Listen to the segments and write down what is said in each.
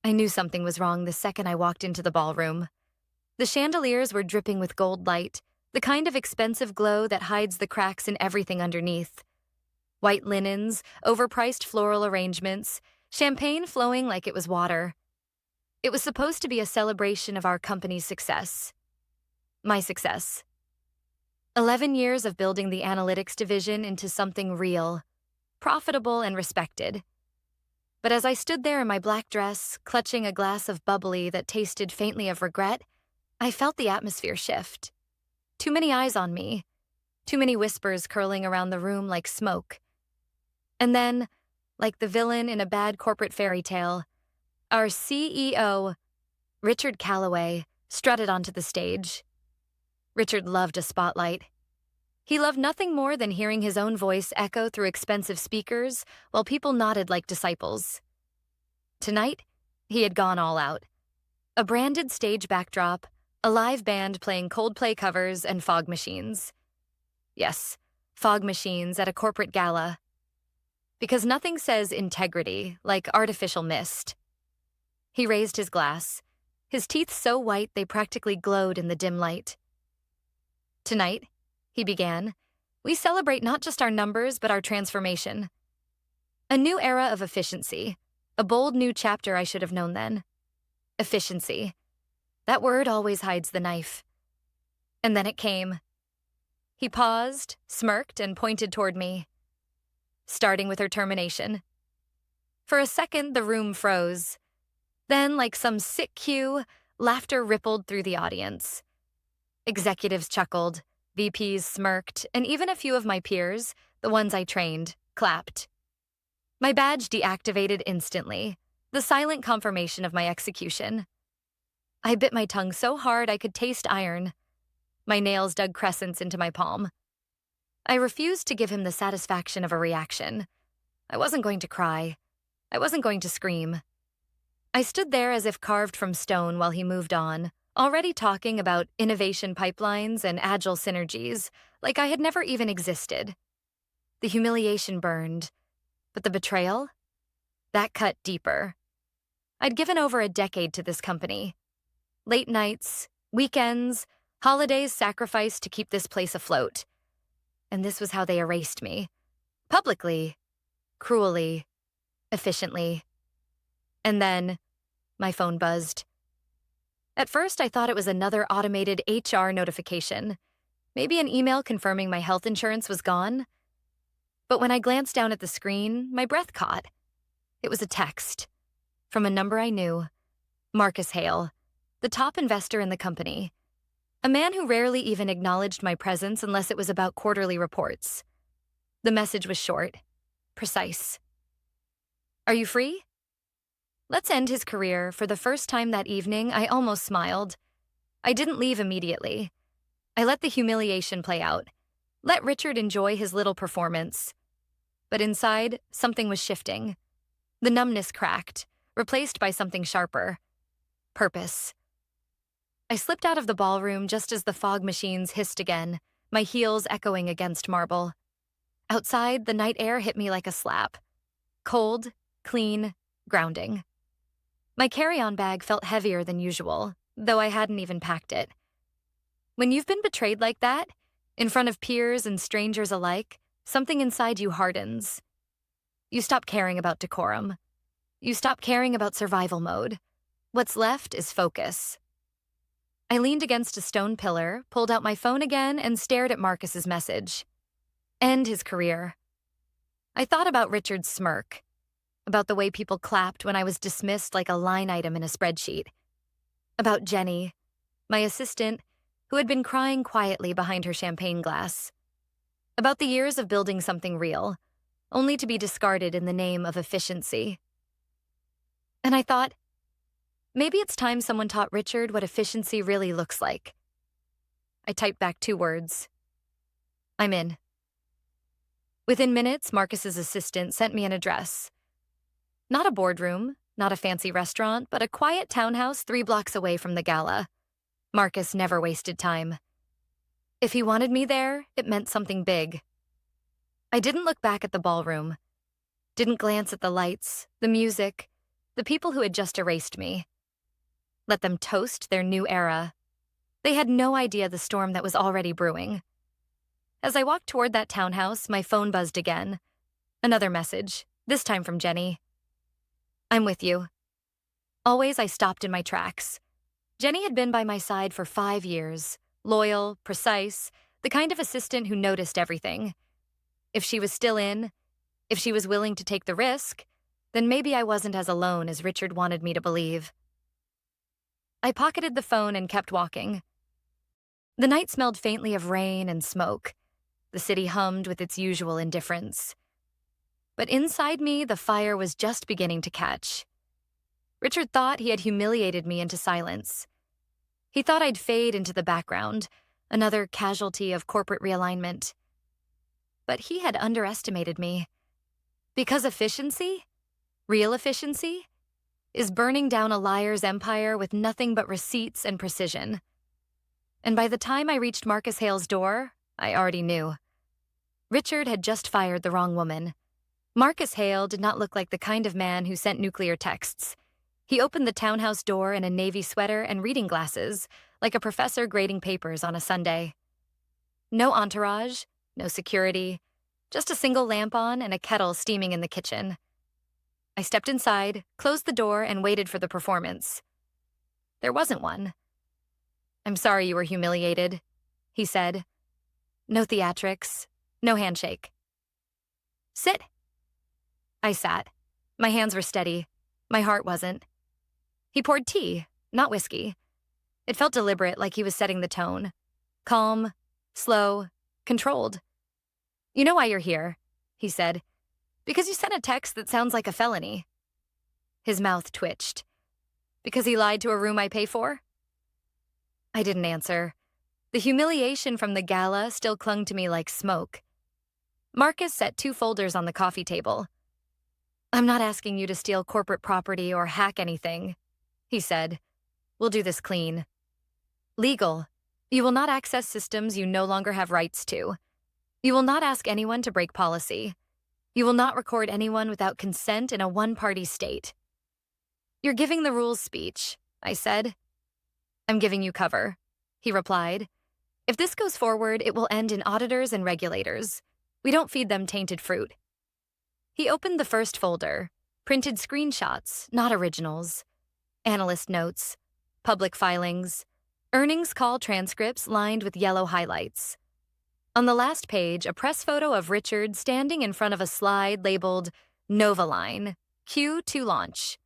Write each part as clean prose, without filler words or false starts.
I knew something was wrong the second I walked into the ballroom. The chandeliers were dripping with gold light, the kind of expensive glow that hides the cracks in everything underneath. White linens, overpriced floral arrangements, champagne flowing like it was water. It was supposed to be a celebration of our company's success. My success. 11 years of building the analytics division into something real, profitable and respected. But as I stood there in my black dress, clutching a glass of bubbly that tasted faintly of regret, I felt the atmosphere shift. Too many eyes on me, too many whispers curling around the room like smoke. And then, like the villain in a bad corporate fairy tale, our CEO, Richard Calloway, strutted onto the stage. Richard loved a spotlight. He loved nothing more than hearing his own voice echo through expensive speakers while people nodded like disciples. Tonight, he had gone all out. A branded stage backdrop, a live band playing Coldplay covers, and fog machines. Yes, fog machines at a corporate gala. Because nothing says integrity like artificial mist. He raised his glass, his teeth so white they practically glowed in the dim light. Tonight, he began, we celebrate not just our numbers but our transformation. A new era of efficiency, a bold new chapter I should have known then. Efficiency. That word always hides the knife. And then it came. He paused, smirked, and pointed toward me. Starting with her termination. For a second, the room froze. Then, like some sick cue, laughter rippled through the audience. Executives chuckled, VPs smirked, and even a few of my peers, the ones I trained, clapped. My badge deactivated instantly, the silent confirmation of my execution. I bit my tongue so hard I could taste iron. My nails dug crescents into my palm. I refused to give him the satisfaction of a reaction. I wasn't going to cry. I wasn't going to scream. I stood there as if carved from stone while he moved on, already talking about innovation pipelines and agile synergies, like I had never even existed. The humiliation burned, but the betrayal? That cut deeper. I'd given over a decade to this company. Late nights, weekends, holidays sacrificed to keep this place afloat. And this was how they erased me. Publicly, cruelly, efficiently. And then, my phone buzzed. At first, I thought it was another automated HR notification. Maybe an email confirming my health insurance was gone. But when I glanced down at the screen, my breath caught. It was a text. From a number I knew. Marcus Hale, the top investor in the company. A man who rarely even acknowledged my presence unless it was about quarterly reports. The message was short, precise. Are you free? Let's end his career. For the first time that evening, I almost smiled. I didn't leave immediately. I let the humiliation play out. Let Richard enjoy his little performance. But inside, something was shifting. The numbness cracked, replaced by something sharper. Purpose. I slipped out of the ballroom just as the fog machines hissed again, my heels echoing against marble. Outside, the night air hit me like a slap. Cold, clean, grounding. My carry-on bag felt heavier than usual, though I hadn't even packed it. When you've been betrayed like that, in front of peers and strangers alike, something inside you hardens. You stop caring about decorum. You stop caring about survival mode. What's left is focus. I leaned against a stone pillar, pulled out my phone again, and stared at Marcus's message. End his career. I thought about Richard's smirk, about the way people clapped when I was dismissed like a line item in a spreadsheet, about Jenny, my assistant, who had been crying quietly behind her champagne glass, about the years of building something real, only to be discarded in the name of efficiency. And I thought, maybe it's time someone taught Richard what efficiency really looks like. I typed back 2 words. I'm in. Within minutes, Marcus's assistant sent me an address. Not a boardroom, not a fancy restaurant, but a quiet townhouse 3 blocks away from the gala. Marcus never wasted time. If he wanted me there, it meant something big. I didn't look back at the ballroom. Didn't glance at the lights, the music, the people who had just erased me. Let them toast their new era. They had no idea the storm that was already brewing. As I walked toward that townhouse, my phone buzzed again. Another message, this time from Jenny. I'm with you. Always I stopped in my tracks. Jenny had been by my side for 5 years, loyal, precise, the kind of assistant who noticed everything. If she was still in, if she was willing to take the risk, then maybe I wasn't as alone as Richard wanted me to believe. I pocketed the phone and kept walking. The night smelled faintly of rain and smoke. The city hummed with its usual indifference. But inside me, the fire was just beginning to catch. Richard thought he had humiliated me into silence. He thought I'd fade into the background, another casualty of corporate realignment. But he had underestimated me. Because efficiency, real efficiency, is burning down a liar's empire with nothing but receipts and precision. And by the time I reached Marcus Hale's door, I already knew. Richard had just fired the wrong woman. Marcus Hale did not look like the kind of man who sent nuclear texts. He opened the townhouse door in a navy sweater and reading glasses, like a professor grading papers on a Sunday. No entourage, no security, just a single lamp on and a kettle steaming in the kitchen. I stepped inside, closed the door, and waited for the performance. There wasn't one. I'm sorry you were humiliated, he said. No theatrics, no handshake. Sit. I sat. My hands were steady. My heart wasn't. He poured tea, not whiskey. It felt deliberate, like he was setting the tone. Calm, slow, controlled. You know why you're here, he said. Because you sent a text that sounds like a felony. His mouth twitched. Because he lied to a room I pay for? I didn't answer. The humiliation from the gala still clung to me like smoke. Marcus set 2 folders on the coffee table. I'm not asking you to steal corporate property or hack anything, he said. We'll do this clean. Legal. You will not access systems you no longer have rights to. You will not ask anyone to break policy. You will not record anyone without consent in a one-party state. You're giving the rules speech, I said. I'm giving you cover, he replied. If this goes forward, it will end in auditors and regulators. We don't feed them tainted fruit. He opened the first folder, printed screenshots, not originals, analyst notes, public filings, earnings call transcripts lined with yellow highlights. On the last page, a press photo of Richard standing in front of a slide labeled Nova Line, Q to launch.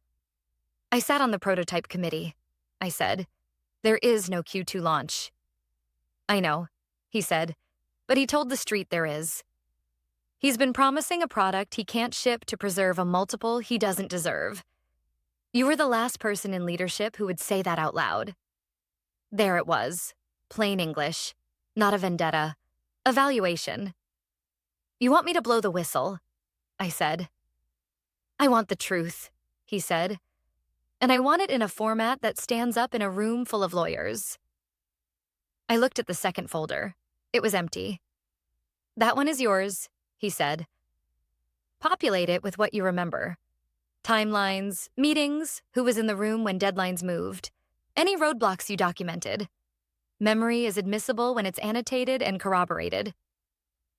I sat on the prototype committee, I said. There is no Q2 launch. I know, he said, but he told the street there is. He's been promising a product he can't ship to preserve a multiple he doesn't deserve. You were the last person in leadership who would say that out loud. There it was, plain English, not a vendetta, evaluation. You want me to blow the whistle, I said. I want the truth, he said, and I want it in a format that stands up in a room full of lawyers. I looked at the second folder. It was empty. That one is yours, he said. Populate it with what you remember. Timelines, meetings, who was in the room when deadlines moved, any roadblocks you documented. Memory is admissible when it's annotated and corroborated.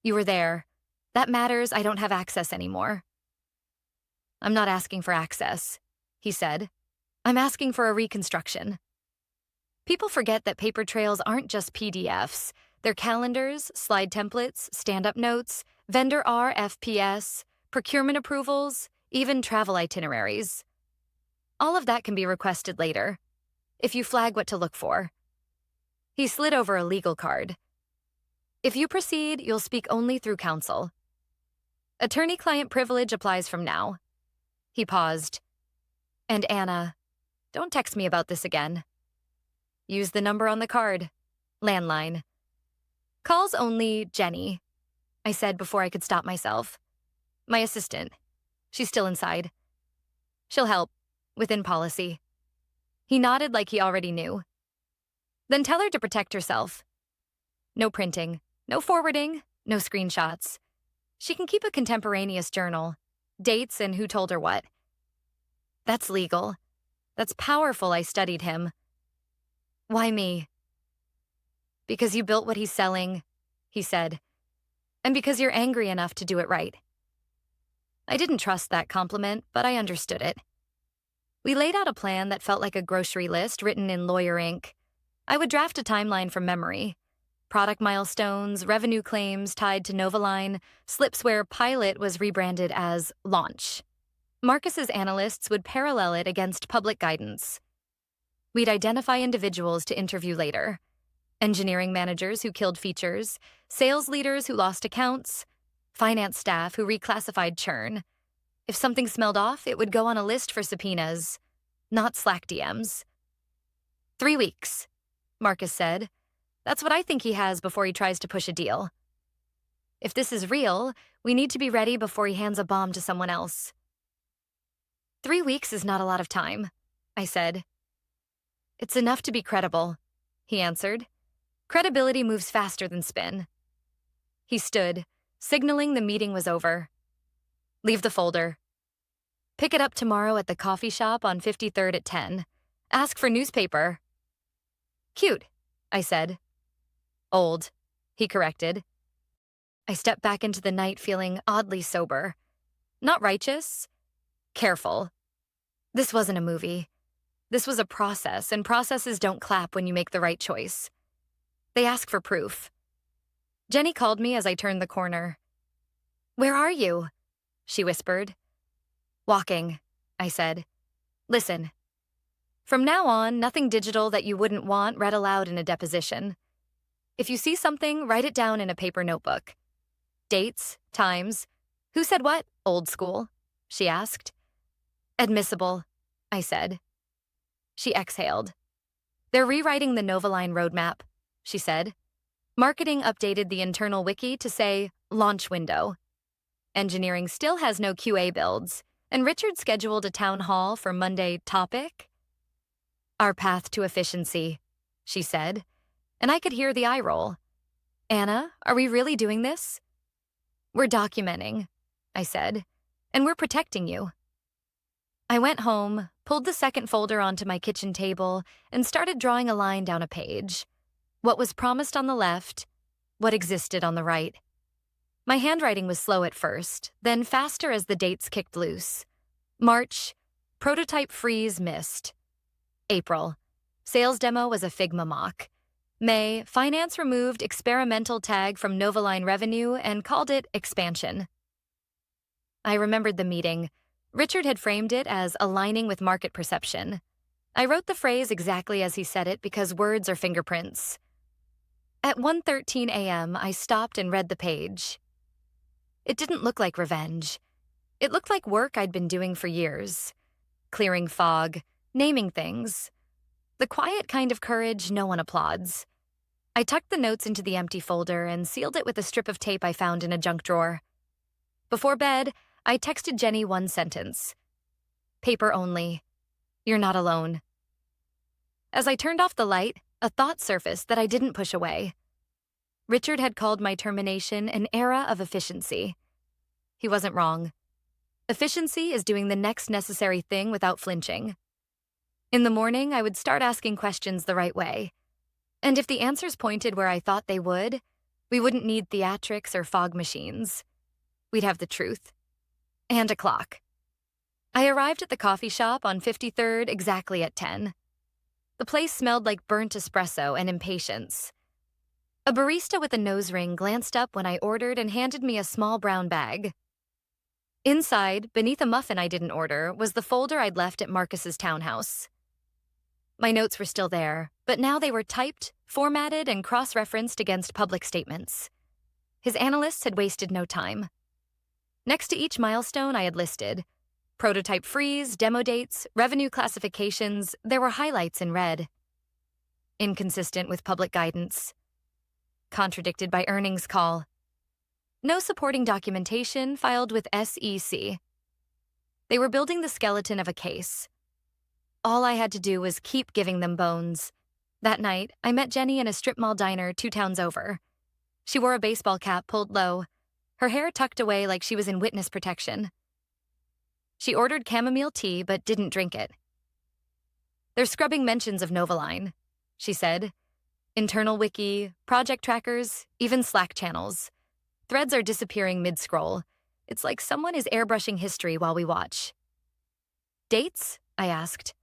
You were there. That matters. I don't have access anymore. I'm not asking for access, he said. I'm asking for a reconstruction. People forget that paper trails aren't just PDFs. They're calendars, slide templates, stand-up notes, vendor RFPs, procurement approvals, even travel itineraries. All of that can be requested later, if you flag what to look for. He slid over a legal card. If you proceed, you'll speak only through counsel. Attorney-client privilege applies from now. He paused. And Anna, don't text me about this again. Use the number on the card. Landline. Calls only Jenny, I said before I could stop myself. My assistant. She's still inside. She'll help, within policy. He nodded like he already knew. Then tell her to protect herself. No printing, no forwarding, no screenshots. She can keep a contemporaneous journal, dates and who told her what. That's legal. That's powerful, I studied him. Why me? Because you built what he's selling, he said, and because you're angry enough to do it right. I didn't trust that compliment, but I understood it. We laid out a plan that felt like a grocery list written in lawyer ink. I would draft a timeline from memory. Product milestones, revenue claims tied to Novaline, slips where Pilot was rebranded as Launch. Marcus's analysts would parallel it against public guidance. We'd identify individuals to interview later. Engineering managers who killed features, sales leaders who lost accounts, finance staff who reclassified churn. If something smelled off, it would go on a list for subpoenas, not Slack DMs. 3 weeks, Marcus said. That's what I think he has before he tries to push a deal. If this is real, we need to be ready before he hands a bomb to someone else. 3 weeks is not a lot of time, I said. It's enough to be credible, he answered. Credibility moves faster than spin. He stood, signaling the meeting was over. Leave the folder. Pick it up tomorrow at the coffee shop on 53rd at 10. Ask for newspaper. Cute, I said. Old, he corrected. I stepped back into the night feeling oddly sober. Not righteous, careful. This wasn't a movie. This was a process, and processes don't clap when you make the right choice. They ask for proof. Jenny called me as I turned the corner. Where are you? She whispered. Walking, I said. Listen. From now on, nothing digital that you wouldn't want read aloud in a deposition. If you see something, write it down in a paper notebook. Dates, times. Who said what? Old school, she asked. Admissible, I said. She exhaled. They're rewriting the Novaline roadmap, she said. Marketing updated the internal wiki to say launch window. Engineering still has no QA builds, and Richard scheduled a town hall for Monday topic. Our path to efficiency, she said, and I could hear the eye roll. Anna, are we really doing this? We're documenting, I said, and we're protecting you. I went home, pulled the second folder onto my kitchen table, and started drawing a line down a page. What was promised on the left, what existed on the right. My handwriting was slow at first, then faster as the dates kicked loose. March, prototype freeze missed. April, sales demo was a Figma mock. May, finance removed experimental tag from Novaline revenue and called it expansion. I remembered the meeting. Richard had framed it as aligning with market perception. I wrote the phrase exactly as he said it because words are fingerprints. At 1:13 a.m., I stopped and read the page. It didn't look like revenge. It looked like work I'd been doing for years. Clearing fog, naming things. The quiet kind of courage no one applauds. I tucked the notes into the empty folder and sealed it with a strip of tape I found in a junk drawer. Before bed, I texted Jenny one sentence. Paper only. You're not alone. As I turned off the light, a thought surfaced that I didn't push away. Richard had called my termination an era of efficiency. He wasn't wrong. Efficiency is doing the next necessary thing without flinching. In the morning, I would start asking questions the right way. And if the answers pointed where I thought they would, we wouldn't need theatrics or fog machines. We'd have the truth. And a clock. I arrived at the coffee shop on 53rd exactly at 10. The place smelled like burnt espresso and impatience. A barista with a nose ring glanced up when I ordered and handed me a small brown bag. Inside, beneath a muffin I didn't order, was the folder I'd left at Marcus's townhouse. My notes were still there, but now they were typed, formatted, and cross-referenced against public statements. His analysts had wasted no time. Next to each milestone I had listed, prototype freeze, demo dates, revenue classifications, there were highlights in red. Inconsistent with public guidance. Contradicted by earnings call. No supporting documentation filed with SEC. They were building the skeleton of a case. All I had to do was keep giving them bones. That night, I met Jenny in a strip mall diner 2 towns over. She wore a baseball cap pulled low, her hair tucked away like she was in witness protection. She ordered chamomile tea but didn't drink it. "They're scrubbing mentions of Novaline," she said. "Internal wiki, project trackers, even Slack channels. Threads are disappearing mid-scroll. It's like someone is airbrushing history while we watch." "Dates?" I asked.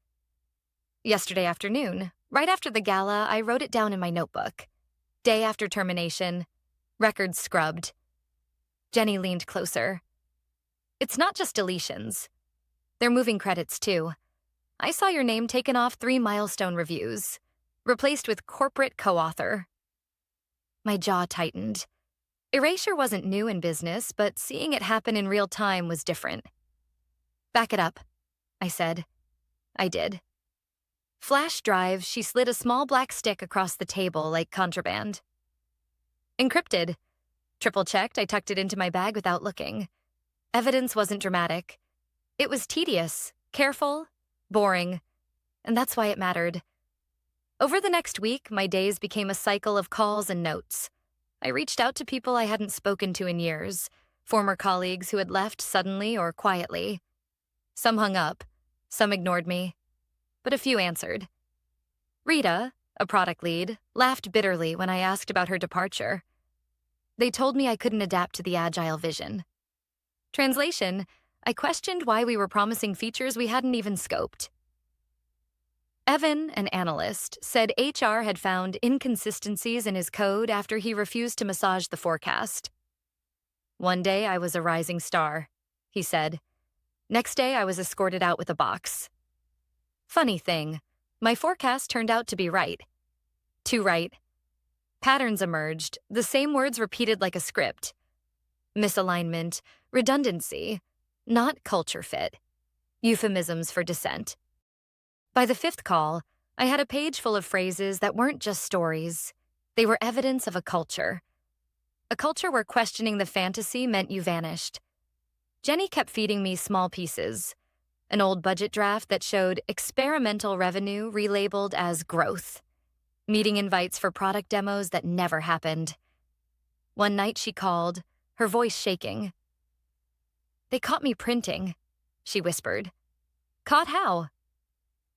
"Yesterday afternoon, right after the gala, I wrote it down in my notebook. Day after termination, records scrubbed." Jenny leaned closer. "It's not just deletions. They're moving credits, too. I saw your name taken off 3 milestone reviews, replaced with corporate co-author." My jaw tightened. Erasure wasn't new in business, but seeing it happen in real time was different. "Back it up," I said. I did. Flash drive, she slid a small black stick across the table like contraband. "Encrypted." Triple-checked, I tucked it into my bag without looking. Evidence wasn't dramatic. It was tedious, careful, boring, and that's why it mattered. Over the next week, my days became a cycle of calls and notes. I reached out to people I hadn't spoken to in years, former colleagues who had left suddenly or quietly. Some hung up, some ignored me, but a few answered. Rita, a product lead, laughed bitterly when I asked about her departure. They told me I couldn't adapt to the agile vision. Translation, I questioned why we were promising features we hadn't even scoped. Evan, an analyst, said HR had found inconsistencies in his code after he refused to massage the forecast. "One day I was a rising star," he said. "Next day I was escorted out with a box." Funny thing, my forecast turned out to be right. Too right. Patterns emerged, the same words repeated like a script. Misalignment, redundancy, not culture fit. Euphemisms for dissent. By the 5th call, I had a page full of phrases that weren't just stories. They were evidence of a culture. A culture where questioning the fantasy meant you vanished. Jenny kept feeding me small pieces. An old budget draft that showed experimental revenue relabeled as growth. Meeting invites for product demos that never happened. One night she called, her voice shaking. "They caught me printing," she whispered. "Caught how?"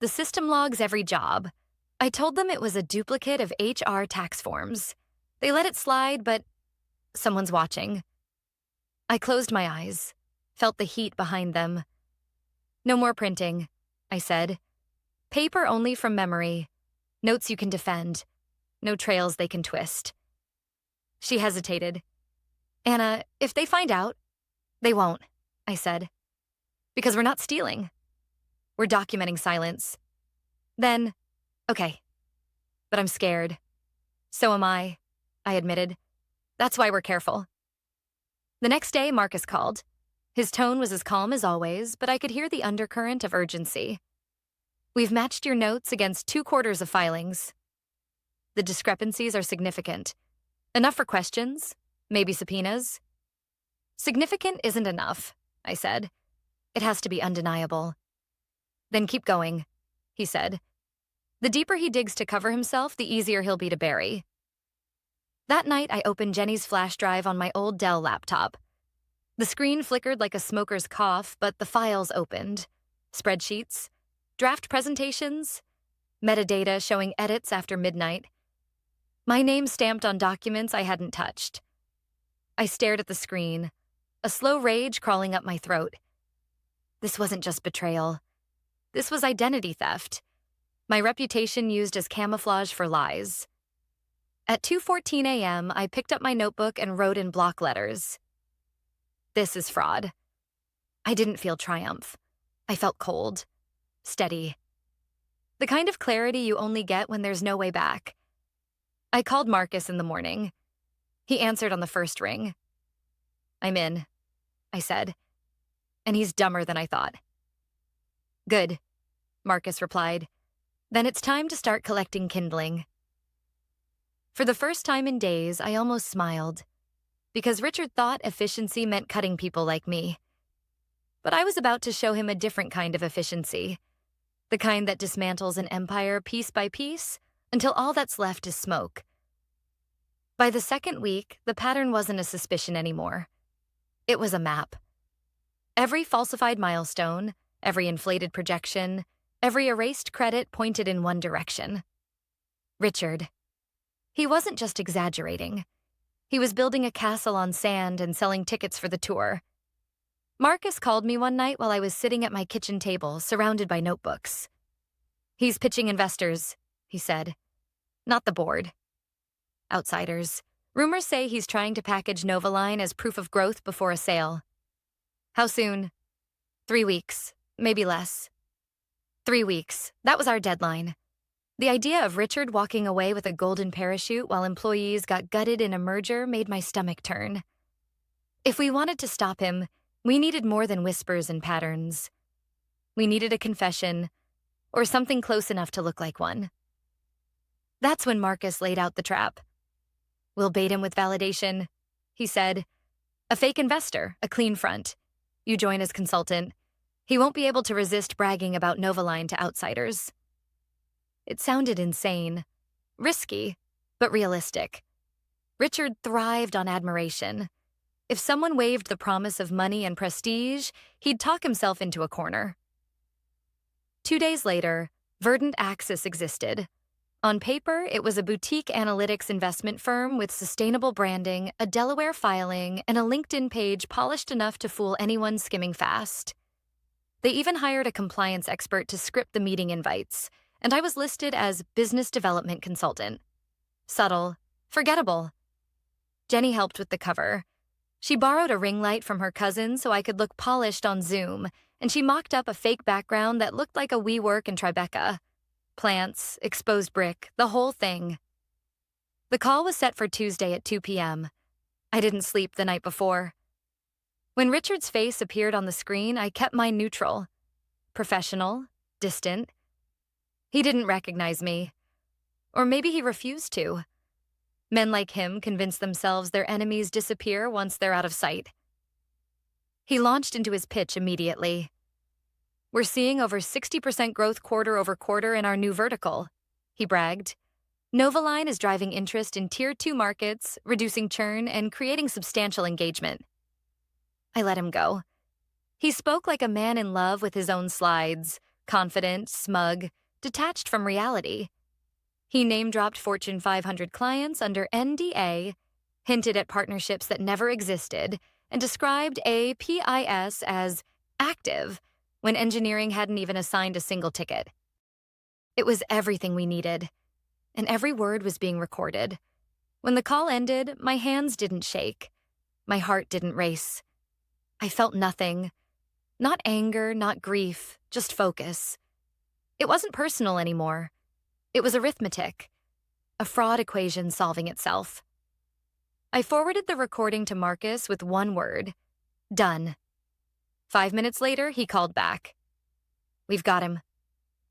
"The system logs every job. I told them it was a duplicate of HR tax forms. They let it slide, but someone's watching." I closed my eyes, felt the heat behind them. "No more printing," I said. "Paper only from memory. Notes you can defend. No trails they can twist." She hesitated. "Anna, if they find out..." "They won't," I said. "Because we're not stealing. We're documenting silence." "Then, okay. But I'm scared." "So am I admitted. "That's why we're careful." The next day, Marcus called. His tone was as calm as always, but I could hear the undercurrent of urgency. "We've matched your notes against 2/4 of filings. The discrepancies are significant. Enough for questions, maybe subpoenas." "Significant isn't enough," I said. "It has to be undeniable." "Then keep going," he said. "The deeper he digs to cover himself, the easier he'll be to bury." That night, I opened Jenny's flash drive on my old Dell laptop. The screen flickered like a smoker's cough, but the files opened. Spreadsheets, draft presentations, metadata showing edits after midnight. My name stamped on documents I hadn't touched. I stared at the screen, a slow rage crawling up my throat. This wasn't just betrayal. This was identity theft. My reputation used as camouflage for lies. At 2:14 a.m., I picked up my notebook and wrote in block letters. "This is fraud." I didn't feel triumph. I felt cold, steady. The kind of clarity you only get when there's no way back. I called Marcus in the morning. He answered on the first ring. "I'm in," I said. And he's dumber than I thought. "Good," Marcus replied. "Then it's time to start collecting kindling." For the first time in days, I almost smiled, because Richard thought efficiency meant cutting people like me. But I was about to show him a different kind of efficiency, the kind that dismantles an empire piece by piece until all that's left is smoke. By the second week, the pattern wasn't a suspicion anymore. It was a map. Every falsified milestone, every inflated projection, every erased credit pointed in one direction. Richard. He wasn't just exaggerating. He was building a castle on sand and selling tickets for the tour. Marcus called me one night while I was sitting at my kitchen table, surrounded by notebooks. "He's pitching investors," he said. "Not the board. Outsiders. Rumors say he's trying to package Novaline as proof of growth before a sale." "How soon?" 3 weeks, maybe less. 3 weeks. That was our deadline. The idea of Richard walking away with a golden parachute while employees got gutted in a merger made my stomach turn. If we wanted to stop him, we needed more than whispers and patterns. We needed a confession, or something close enough to look like one. That's when Marcus laid out the trap. "We'll bait him with validation," he said. "A fake investor, a clean front. You join as consultant. He won't be able to resist bragging about Novaline to outsiders." It sounded insane, risky, but realistic. Richard thrived on admiration. If someone waved the promise of money and prestige, he'd talk himself into a corner. 2 days later, Verdant Axis existed. On paper, it was a boutique analytics investment firm with sustainable branding, a Delaware filing, and a LinkedIn page polished enough to fool anyone skimming fast. They even hired a compliance expert to script the meeting invites, and I was listed as business development consultant. Subtle, forgettable. Jenny helped with the cover. She borrowed a ring light from her cousin so I could look polished on Zoom, and she mocked up a fake background that looked like a WeWork in Tribeca. Plants, exposed brick, the whole thing. The call was set for Tuesday at 2 p.m. I didn't sleep the night before. When Richard's face appeared on the screen, I kept mine neutral. Professional, distant. He didn't recognize me. Or maybe he refused to. Men like him convince themselves their enemies disappear once they're out of sight. He launched into his pitch immediately. "We're seeing over 60% growth quarter over quarter in our new vertical," he bragged. "Novaline is driving interest in Tier 2 markets, reducing churn, and creating substantial engagement." I let him go. He spoke like a man in love with his own slides, confident, smug, detached from reality. He name-dropped Fortune 500 clients under NDA, hinted at partnerships that never existed, and described APIS as active when engineering hadn't even assigned a single ticket. It was everything we needed, and every word was being recorded. When the call ended, my hands didn't shake. My heart didn't race. I felt nothing. Not anger, not grief, just focus. It wasn't personal anymore. It was arithmetic. A fraud equation solving itself. I forwarded the recording to Marcus with one word. Done. 5 minutes later, he called back. "We've got him.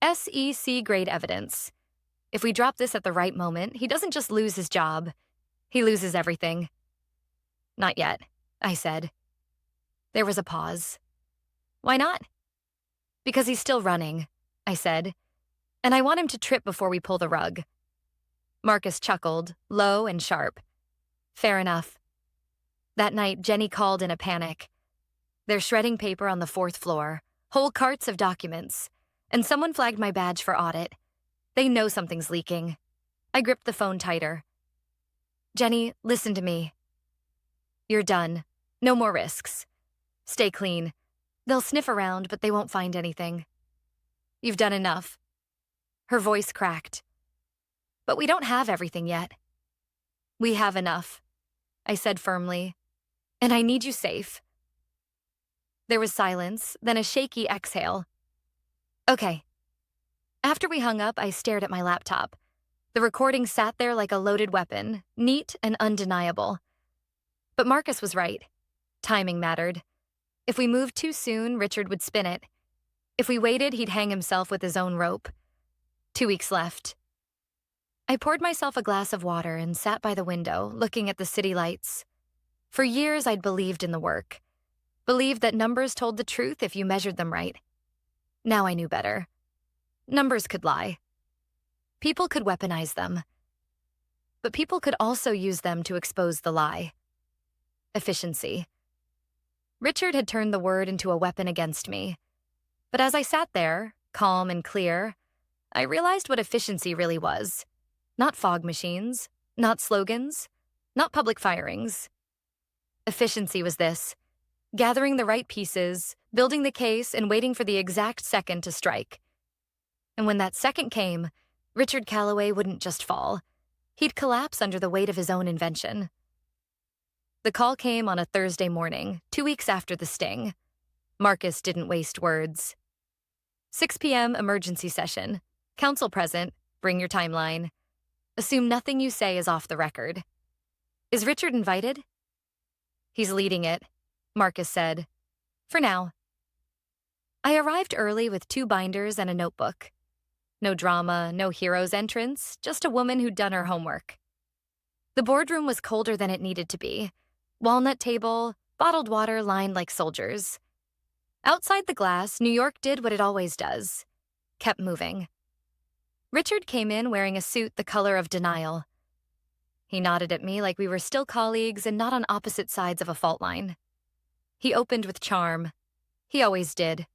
SEC grade evidence. If we drop this at the right moment, he doesn't just lose his job. He loses everything." "Not yet," I said. There was a pause. "Why not?" "Because he's still running," I said. "And I want him to trip before we pull the rug." Marcus chuckled, low and sharp. "Fair enough." That night, Jenny called in a panic. They're shredding paper on the 4th floor, whole carts of documents, and someone flagged my badge for audit. They know something's leaking. I gripped the phone tighter. "Jenny, listen to me. You're done. No more risks. Stay clean. They'll sniff around, but they won't find anything. You've done enough." Her voice cracked. "But we don't have everything yet." "We have enough," I said firmly. "And I need you safe." There was silence, then a shaky exhale. "Okay." After we hung up, I stared at my laptop. The recording sat there like a loaded weapon, neat and undeniable. But Marcus was right. Timing mattered. If we moved too soon, Richard would spin it. If we waited, he'd hang himself with his own rope. 2 weeks left. I poured myself a glass of water and sat by the window, looking at the city lights. For years, I'd believed in the work. Believed that numbers told the truth if you measured them right. Now I knew better. Numbers could lie. People could weaponize them. But people could also use them to expose the lie. Efficiency. Richard had turned the word into a weapon against me. But as I sat there, calm and clear, I realized what efficiency really was. Not fog machines, not slogans, not public firings. Efficiency was this: gathering the right pieces, building the case, and waiting for the exact second to strike. And when that second came, Richard Calloway wouldn't just fall. He'd collapse under the weight of his own invention. The call came on a Thursday morning, 2 weeks after the sting. Marcus didn't waste words. 6 p.m. emergency session. Counsel present. Bring your timeline. Assume nothing you say is off the record. Is Richard invited? He's leading it, Marcus said. For now. I arrived early with 2 binders and a notebook. No drama, no hero's entrance, just a woman who'd done her homework. The boardroom was colder than it needed to be. Walnut table, bottled water lined like soldiers. Outside the glass, New York did what it always does. Kept moving. Richard came in wearing a suit the color of denial. He nodded at me like we were still colleagues and not on opposite sides of a fault line. He opened with charm. He always did.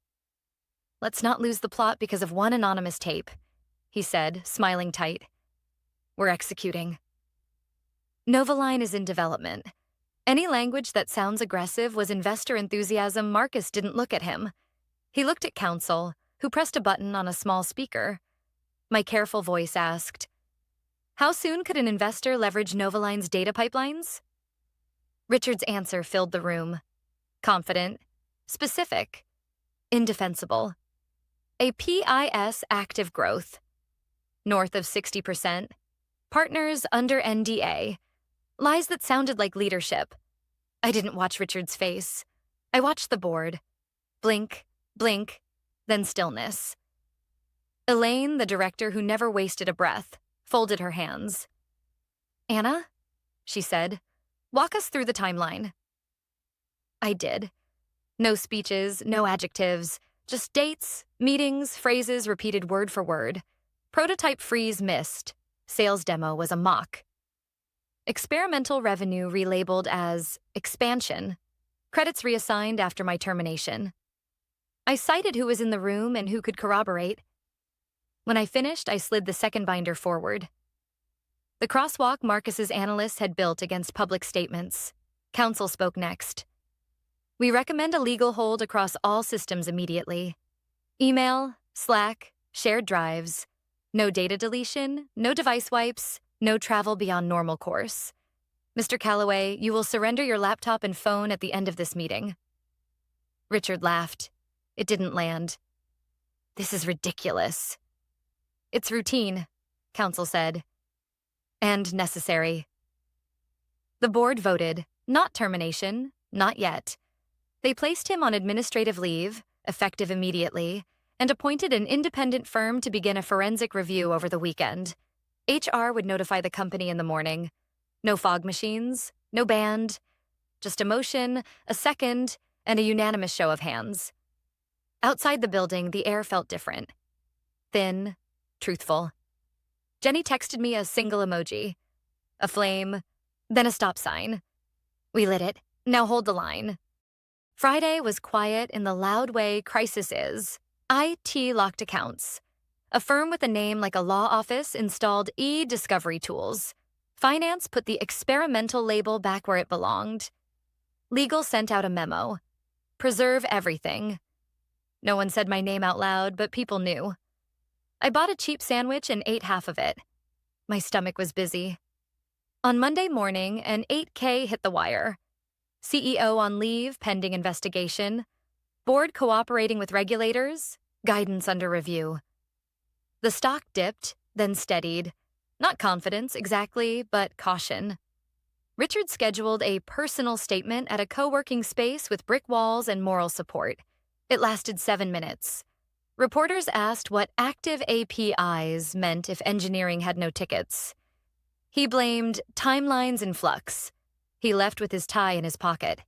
Let's not lose the plot because of one anonymous tape, he said, smiling tight. We're executing. Novaline is in development. Any language that sounds aggressive was investor enthusiasm. Marcus didn't look at him. He looked at counsel, who pressed a button on a small speaker. My careful voice asked, how soon could an investor leverage Novaline's data pipelines? Richard's answer filled the room. Confident, specific, indefensible. A PIS active growth. North of 60%. Partners under NDA. Lies that sounded like leadership. I didn't watch Richard's face. I watched the board. Blink, blink, then stillness. Elaine, the director who never wasted a breath, folded her hands. Anna, she said, walk us through the timeline. I did. No speeches, no adjectives, just dates, meetings, phrases repeated word for word. Prototype freeze missed. Sales demo was a mock. Experimental revenue relabeled as expansion. Credits reassigned after my termination. I cited who was in the room and who could corroborate. When I finished, I slid the second binder forward. The crosswalk Marcus's analysts had built against public statements. Counsel spoke next. We recommend a legal hold across all systems immediately. Email, Slack, shared drives. No data deletion, no device wipes, no travel beyond normal course. Mr. Calloway, you will surrender your laptop and phone at the end of this meeting. Richard laughed. It didn't land. This is ridiculous. It's routine, counsel said. And necessary. The board voted, not termination, not yet. They placed him on administrative leave, effective immediately, and appointed an independent firm to begin a forensic review over the weekend. HR would notify the company in the morning. No fog machines, no band, just a motion, a second, and a unanimous show of hands. Outside the building, the air felt different. Thin, truthful. Jenny texted me a single emoji. A flame, then a stop sign. We lit it. Now hold the line. Friday was quiet in the loud way crisis is. IT locked accounts. A firm with a name like a law office installed e-discovery tools. Finance put the experimental label back where it belonged. Legal sent out a memo. Preserve everything. No one said my name out loud, but people knew. I bought a cheap sandwich and ate half of it. My stomach was busy. On Monday morning, an 8K hit the wire. CEO on leave pending investigation. Board cooperating with regulators. Guidance under review. The stock dipped, then steadied. Not confidence, exactly, but caution. Richard scheduled a personal statement at a co-working space with brick walls and moral support. It lasted 7 minutes. Reporters asked what active APIs meant if engineering had no tickets. He blamed timelines in flux. He left with his tie in his pocket.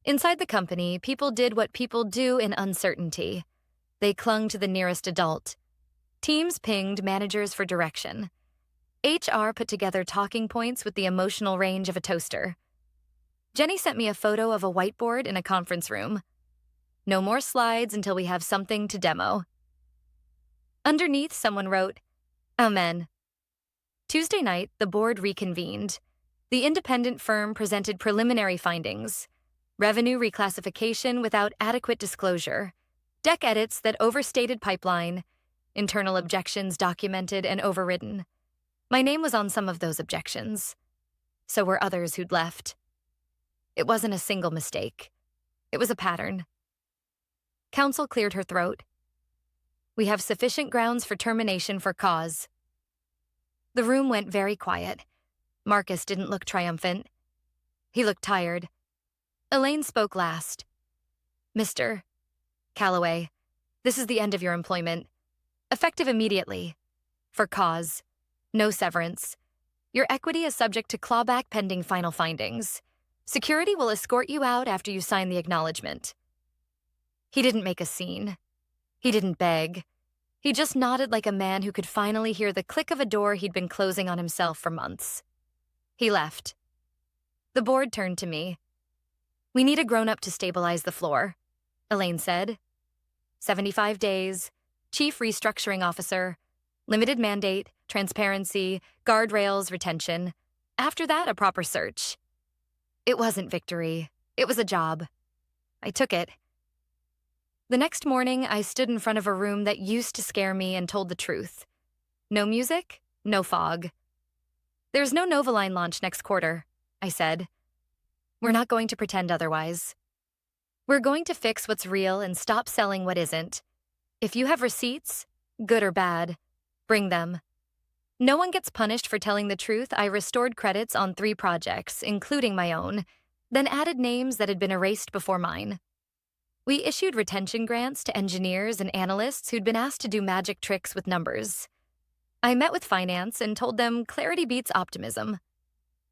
Inside the company, people did what people do in uncertainty. They clung to the nearest adult. Teams pinged managers for direction. HR put together talking points with the emotional range of a toaster. Jenny sent me a photo of a whiteboard in a conference room. No more slides until we have something to demo. Underneath, someone wrote, Amen. Tuesday night, the board reconvened. The independent firm presented preliminary findings: revenue reclassification without adequate disclosure, deck edits that overstated pipeline, internal objections documented and overridden. My name was on some of those objections. So were others who'd left. It wasn't a single mistake. It was a pattern. Counsel cleared her throat. We have sufficient grounds for termination for cause. The room went very quiet. Marcus didn't look triumphant. He looked tired. Elaine spoke last. Mr. Calloway, this is the end of your employment. Effective immediately. For cause. No severance. Your equity is subject to clawback pending final findings. Security will escort you out after you sign the acknowledgement. He didn't make a scene. He didn't beg. He just nodded like a man who could finally hear the click of a door he'd been closing on himself for months. He left. The board turned to me. We need a grown-up to stabilize the floor, Elaine said. 75 days, chief restructuring officer, limited mandate, transparency, guardrails, retention. After that, a proper search. It wasn't victory. It was a job. I took it. The next morning, I stood in front of a room that used to scare me and told the truth. No music, no fog. There's no Novaline launch next quarter, I said. We're not going to pretend otherwise. We're going to fix what's real and stop selling what isn't. If you have receipts, good or bad, bring them. No one gets punished for telling the truth. I restored credits on 3 projects, including my own, then added names that had been erased before mine. We issued retention grants to engineers and analysts who'd been asked to do magic tricks with numbers. I met with finance and told them clarity beats optimism.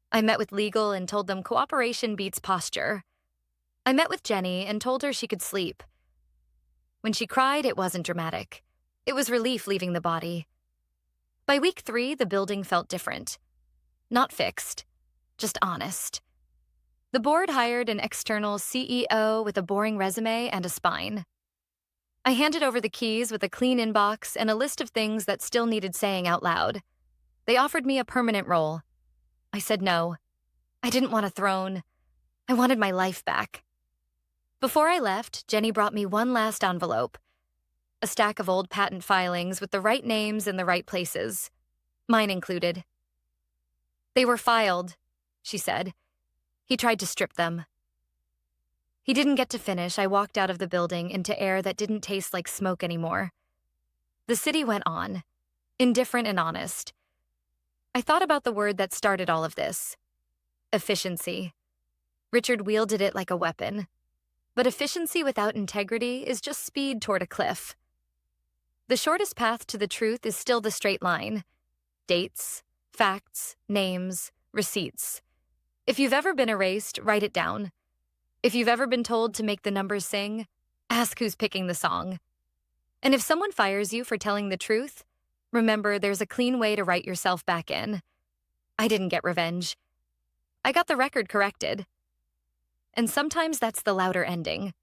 I met with legal and told them cooperation beats posture. I met with Jenny and told her she could sleep. When she cried, it wasn't dramatic. It was relief leaving the body. By week 3, the building felt different. Not fixed, just honest. The board hired an external CEO with a boring resume and a spine. I handed over the keys with a clean inbox and a list of things that still needed saying out loud. They offered me a permanent role. I said no. I didn't want a throne. I wanted my life back. Before I left, Jenny brought me one last envelope. A stack of old patent filings with the right names in the right places. Mine included. They were filed, she said. He tried to strip them. He didn't get to finish. I walked out of the building into air that didn't taste like smoke anymore. The city went on, indifferent and honest. I thought about the word that started all of this. Efficiency. Richard wielded it like a weapon. But efficiency without integrity is just speed toward a cliff. The shortest path to the truth is still the straight line. Dates, facts, names, receipts. If you've ever been erased, write it down. If you've ever been told to make the numbers sing, ask who's picking the song. And if someone fires you for telling the truth, remember there's a clean way to write yourself back in. I didn't get revenge. I got the record corrected. And sometimes that's the louder ending.